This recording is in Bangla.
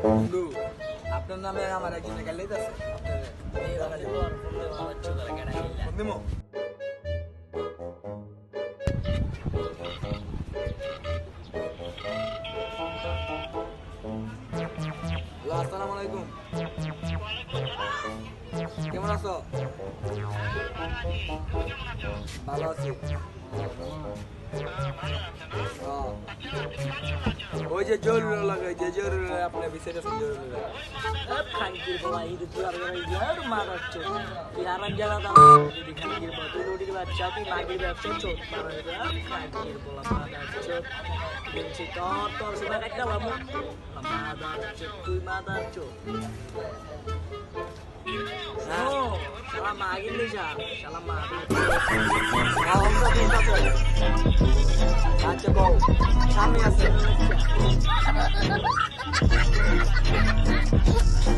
বন্ধু, আপনার নামে আমার একজনে গাইলেই আছে বন্ধু। হ্যালো, আসসালামু আলাইকুম। কেমন আছো? ভালো আছি। ওই যে জরুরি লাগাই, যে জরুরি আপনার বিষয়টা জরুরি খাঙ্কির বলা ঈদের দুয়ার ইয়ার মারাচ্ছ তুই আরাম জ্বালা দাও যদি খাঙ্কির বলা তুই রুটির ব্যবসা তুই মাগির ব্যবসা চোখ খাঙ্কির বলা মারাচ্ছ বলছি তোর তোর সেটা একটা বাবু মাদাচ্ছ তুই মাদাচ্ছ শালা মাগির নিশা শালা মাগির আচ্ছা বউ, সামনে আছে।